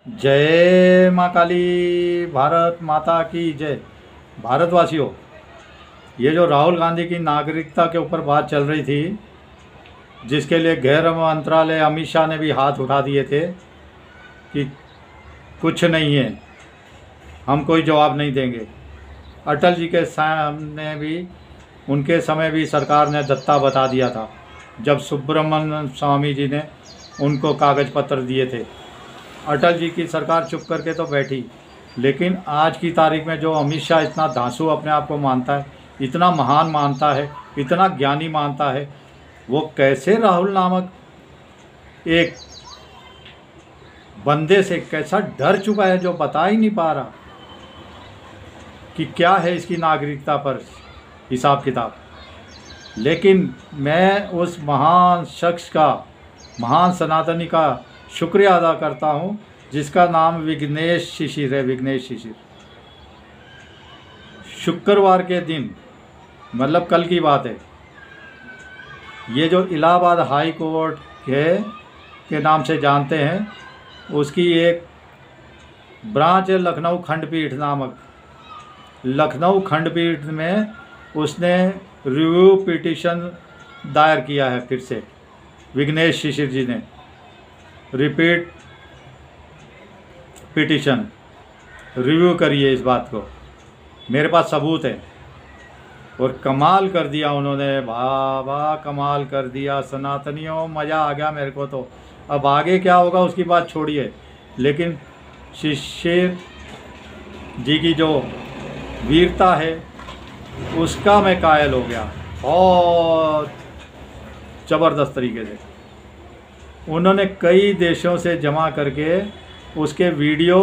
जय माँ काली। भारत माता की जय। भारतवासियों, ये जो राहुल गांधी की नागरिकता के ऊपर बात चल रही थी, जिसके लिए गृह मंत्रालय अमित शाह ने भी हाथ उठा दिए थे कि कुछ नहीं है, हम कोई जवाब नहीं देंगे। अटल जी के सामने भी, उनके समय भी सरकार ने दत्ता बता दिया था, जब सुब्रमण्यम स्वामी जी ने उनको कागज़ पत्र दिए थे। अटल जी की सरकार चुप करके तो बैठी, लेकिन आज की तारीख में जो अमित शाह इतना धांसू अपने आप को मानता है, इतना महान मानता है, इतना ज्ञानी मानता है, वो कैसे राहुल नामक एक बंदे से कैसा डर चुका है, जो बता ही नहीं पा रहा कि क्या है इसकी नागरिकता पर हिसाब किताब। लेकिन मैं उस महान शख्स का, महान सनातनी का शुक्रिया अदा करता हूँ, जिसका नाम विघ्नेश शिशिर है। विघ्नेश शिशिर शुक्रवार के दिन, मतलब कल की बात है, ये जो इलाहाबाद हाई कोर्ट के नाम से जानते हैं, उसकी एक ब्रांच है लखनऊ खंडपीठ नामक। लखनऊ खंडपीठ में उसने रिव्यू पिटीशन दायर किया है। फिर से विघ्नेश शिशिर जी ने रिपीट पिटीशन रिव्यू करिए इस बात को, मेरे पास सबूत है। और कमाल कर दिया उन्होंने, बाबा कमाल कर दिया। सनातनियों, मज़ा आ गया मेरे को तो। अब आगे क्या होगा उसकी बात छोड़िए, लेकिन शिशिर जी की जो वीरता है उसका मैं कायल हो गया, बहुत ज़बरदस्त तरीके से। उन्होंने कई देशों से जमा करके उसके वीडियो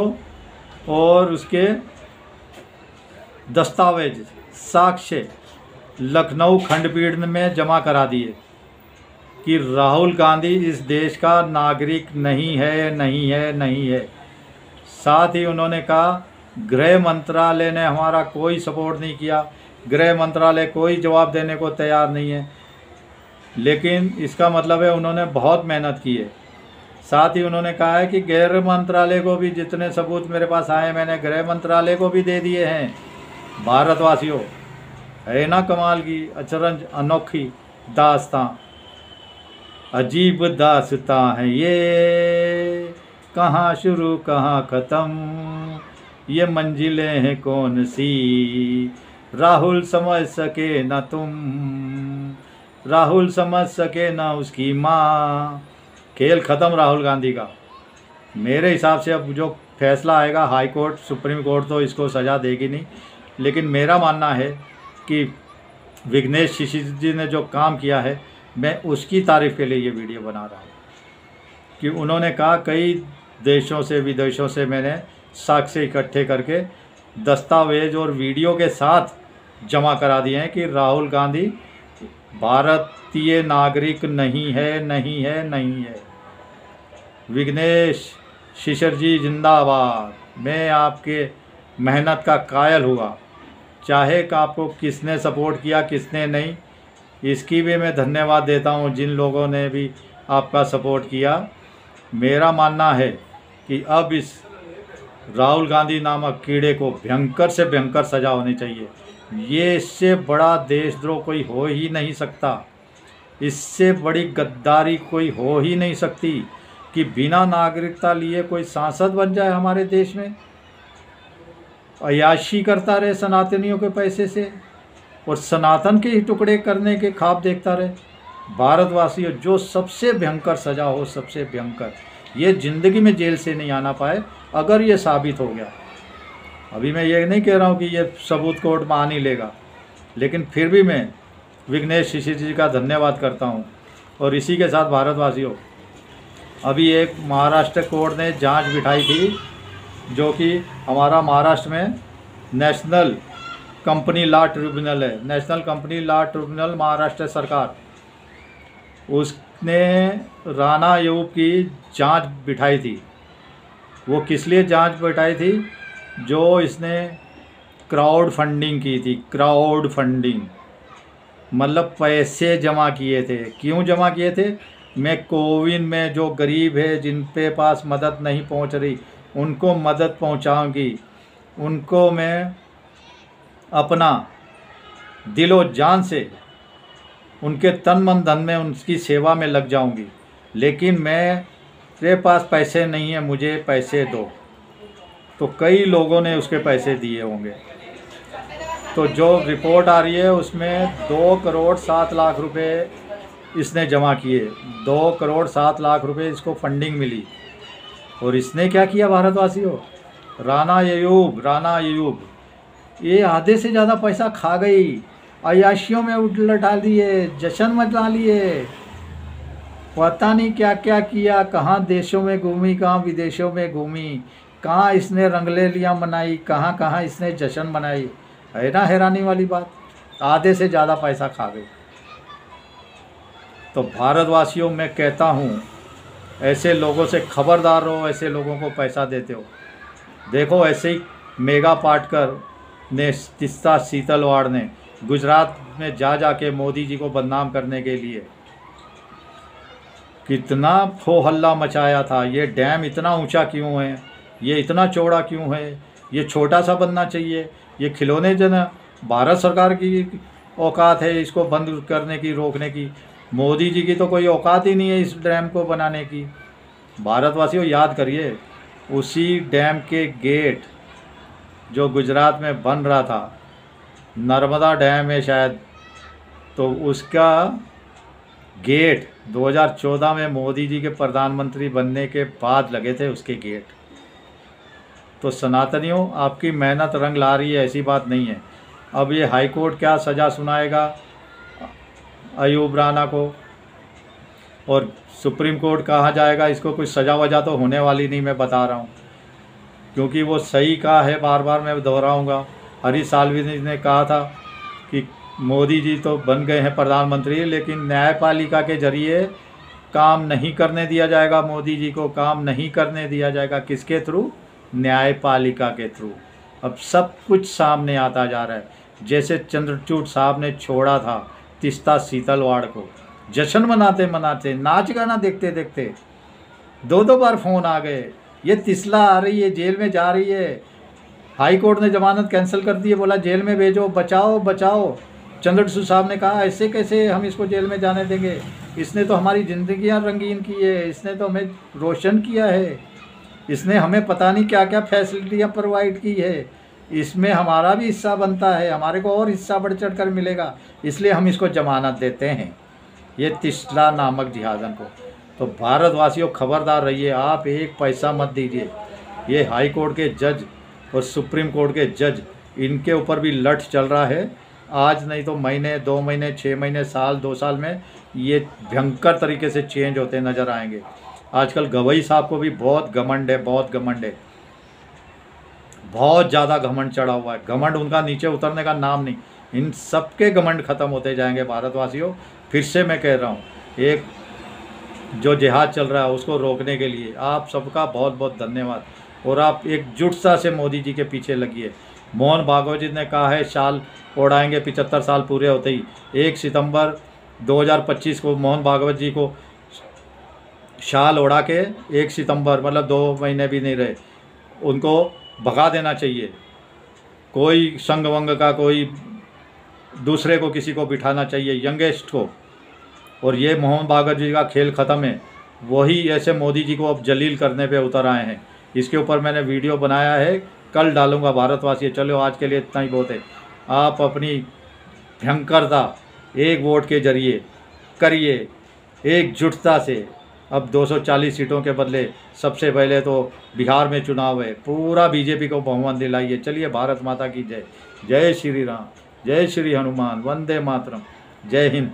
और उसके दस्तावेज, साक्ष्य लखनऊ खंडपीठ में जमा करा दिए कि राहुल गांधी इस देश का नागरिक नहीं है, नहीं है, नहीं है। साथ ही उन्होंने कहा गृह मंत्रालय ने हमारा कोई सपोर्ट नहीं किया, गृह मंत्रालय कोई जवाब देने को तैयार नहीं है। लेकिन इसका मतलब है उन्होंने बहुत मेहनत की है। साथ ही उन्होंने कहा है कि गृह मंत्रालय को भी जितने सबूत मेरे पास आए, मैंने गृह मंत्रालय को भी दे दिए हैं। भारतवासियों, है ना कमाल की, अचरज अनोखी दास्तां, अजीब दास्तां है ये, कहाँ शुरू कहाँ ख़त्म, ये मंजिलें हैं कौन सी, राहुल समझ सके ना तुम, राहुल समझ सके ना उसकी माँ। खेल ख़त्म राहुल गांधी का। मेरे हिसाब से अब जो फैसला आएगा हाई कोर्ट, सुप्रीम कोर्ट तो इसको सज़ा देगी नहीं, लेकिन मेरा मानना है कि विघ्नेश शिशिर जी ने जो काम किया है, मैं उसकी तारीफ़ के लिए ये वीडियो बना रहा हूँ। कि उन्होंने कहा कई देशों से, विदेशों से मैंने साक्ष्य इकट्ठे करके दस्तावेज और वीडियो के साथ जमा करा दिए हैं कि राहुल गांधी भारतीय नागरिक नहीं है, नहीं है, नहीं है। विघ्नेश शिशिर जी जिंदाबाद। मैं आपके मेहनत का कायल हुआ, चाहे कि आपको किसने सपोर्ट किया किसने नहीं, इसकी भी मैं धन्यवाद देता हूं जिन लोगों ने भी आपका सपोर्ट किया। मेरा मानना है कि अब इस राहुल गांधी नामक कीड़े को भयंकर से भयंकर सज़ा होनी चाहिए। ये इससे बड़ा देशद्रोह कोई हो ही नहीं सकता, इससे बड़ी गद्दारी कोई हो ही नहीं सकती कि बिना नागरिकता लिए कोई सांसद बन जाए हमारे देश में, अय्याशी करता रहे सनातनियों के पैसे से और सनातन के ही टुकड़े करने के ख्वाब देखता रहे। भारतवासियों, जो सबसे भयंकर सज़ा हो, सबसे भयंकर, ये ज़िंदगी में जेल से नहीं आना पाए अगर ये साबित हो गया। अभी मैं ये नहीं कह रहा हूँ कि ये सबूत कोर्ट में आ नहीं लेगा, लेकिन फिर भी मैं विघ्नेश शिशिर जी का धन्यवाद करता हूँ। और इसी के साथ भारतवासियों, अभी एक महाराष्ट्र कोर्ट ने जांच बिठाई थी, जो कि हमारा महाराष्ट्र में नेशनल कंपनी लॉ ट्रिब्यूनल है, national company law tribunal Maharashtra सरकार, उसने राणा आयोग की जांच बिठाई थी। वो किस लिए जांच बिठाई थी? जो इसने क्राउड फंडिंग की थी। क्राउड फंडिंग मतलब पैसे जमा किए थे। क्यों जमा किए थे? मैं कोविन में जो गरीब है, जिन पे पास मदद नहीं पहुंच रही, उनको मदद पहुंचाऊंगी, उनको मैं अपना दिलो जान से, उनके तन मन धन में उनकी सेवा में लग जाऊंगी। लेकिन मेरे पास पैसे नहीं है, मुझे पैसे दो। तो कई लोगों ने उसके पैसे दिए होंगे। तो जो रिपोर्ट आ रही है उसमें 2,07,00,000 रुपए इसने जमा किए। 2,07,00,000 इसको फंडिंग मिली। और इसने क्या किया भारतवासियों? राना अयूब ये आधे से ज़्यादा पैसा खा गई, अयाशियों में उलटा दिए, जश्न मचा लिए, पता नहीं क्या क्या किया, कहाँ देशों में घूमी, कहाँ विदेशों में घूमी, कहाँ इसने रंगलेलियाँ मनाई, कहाँ कहाँ इसने जश्न मनाई। है ना हैरानी वाली बात, आधे से ज़्यादा पैसा खा गई। तो भारतवासियों मैं कहता हूँ, ऐसे लोगों से खबरदार रहो, ऐसे लोगों को पैसा देते हो। देखो ऐसे ही मेघा पाटकर ने, तीस्ता सीतलवाड़ ने गुजरात में जा के मोदी जी को बदनाम करने के लिए कितना हो हल्ला मचाया था। ये डैम इतना ऊंचा क्यों है, ये इतना चौड़ा क्यों है, ये छोटा सा बनना चाहिए, ये खिलौने भारत सरकार की औकात है इसको बंद करने की, रोकने की। मोदी जी की तो कोई औकात ही नहीं है इस डैम को बनाने की। भारतवासियों याद करिए, उसी डैम के गेट जो गुजरात में बन रहा था, नर्मदा डैम है शायद, तो उसका गेट 2014 में मोदी जी के प्रधानमंत्री बनने के बाद लगे थे उसके गेट। तो सनातनियों, आपकी मेहनत रंग ला रही है, ऐसी बात नहीं है। अब ये हाई कोर्ट क्या सज़ा सुनाएगा अयूब राना को, और सुप्रीम कोर्ट कहाँ जाएगा, इसको कुछ सज़ा वजह तो होने वाली नहीं, मैं बता रहा हूँ। क्योंकि वो सही कहा है, बार बार मैं दोहराऊँगा। हरीश साल्वी ने कहा था कि मोदी जी तो बन गए हैं प्रधानमंत्री, लेकिन न्यायपालिका के जरिए काम नहीं करने दिया जाएगा। मोदी जी को काम नहीं करने दिया जाएगा। किसके थ्रू? न्यायपालिका के थ्रू। अब सब कुछ सामने आता जा रहा है। जैसे चंद्रचूड़ साहब ने छोड़ा था तीस्ता सीतलवाड़ को, जश्न मनाते मनाते, नाच गाना देखते देखते 2 बार फ़ोन आ गए, ये तिस्ला आ रही है, जेल में जा रही है। हाई कोर्ट ने जमानत कैंसिल कर दी है, बोला जेल में भेजो, बचाओ बचाओ। चंद्रचूड़ साहब ने कहा ऐसे कैसे हम इसको जेल में जाने देंगे, इसने तो हमारी ज़िंदगियां रंगीन की है, इसने तो हमें रोशन किया है, इसने हमें पता नहीं क्या क्या फैसिलिटियां प्रोवाइड की है, इसमें हमारा भी हिस्सा बनता है, हमारे को और हिस्सा बढ़ चढ़ कर मिलेगा, इसलिए हम इसको जमानत देते हैं, ये तिस्ला नामक जिहादन को। तो भारतवासियों खबरदार रहिए, आप एक पैसा मत दीजिए। ये हाई कोर्ट के जज और सुप्रीम कोर्ट के जज, इनके ऊपर भी लठ चल रहा है। आज नहीं तो महीने, 2 महीने, 6 महीने, साल, 2 साल में ये भयंकर तरीके से चेंज होते नज़र आएंगे। आजकल गवई साहब को भी बहुत घमंड है, बहुत घमंड है, बहुत ज़्यादा घमंड चढ़ा हुआ है। घमंड उनका नीचे उतरने का नाम नहीं। इन सब के घमंड ख़त्म होते जाएंगे भारतवासियों। फिर से मैं कह रहा हूँ, एक जो जिहाद चल रहा है उसको रोकने के लिए आप सबका बहुत बहुत धन्यवाद। और आप एकजुटता से मोदी जी के पीछे लगिए। मोहन भागवत जी ने कहा है शाल ओढ़ाएंगे 75 साल पूरे होते ही। 1 सितंबर 2025 को मोहन भागवत जी को शाल ओढ़ा के 1 सितंबर, मतलब 2 महीने भी नहीं रहे, उनको भगा देना चाहिए। कोई संग वंग का, कोई दूसरे को, किसी को बिठाना चाहिए, यंगेस्ट को। और ये मोहन भागवत जी का खेल ख़त्म है। वही ऐसे मोदी जी को अब जलील करने पे उतर आए हैं। इसके ऊपर मैंने वीडियो बनाया है, कल डालूंगा। भारतवासी चलो आज के लिए इतना ही बहुत है। आप अपनी भयंकरता एक वोट के जरिए करिए, एकजुटता से। अब 240 सीटों के बदले सबसे पहले तो बिहार में चुनाव है, पूरा बीजेपी को बहुमत दिलाइए। चलिए, भारत माता की जय। जय श्री राम, जय श्री हनुमान, वंदे मातरम, जय हिंद।